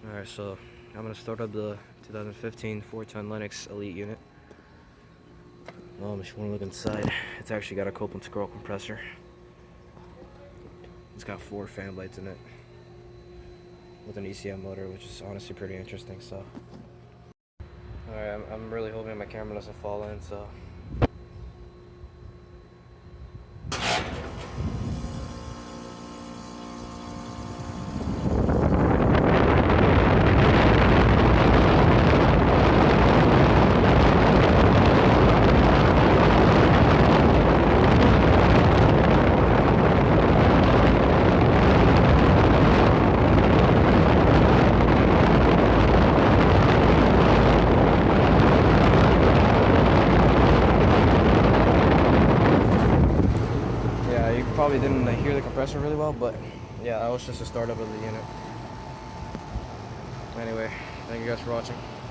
Alright, so I'm going to start up the 2015 4-ton Lennox Elite unit. If you want to look inside, it's actually got a Copeland scroll compressor. It's got 4 fan blades in it with an ECM motor, which is honestly pretty interesting. So, alright, I'm really hoping my camera doesn't fall in, so. You probably didn't hear the compressor really well, but yeah, that was just a startup of the unit. Anyway, thank you guys for watching.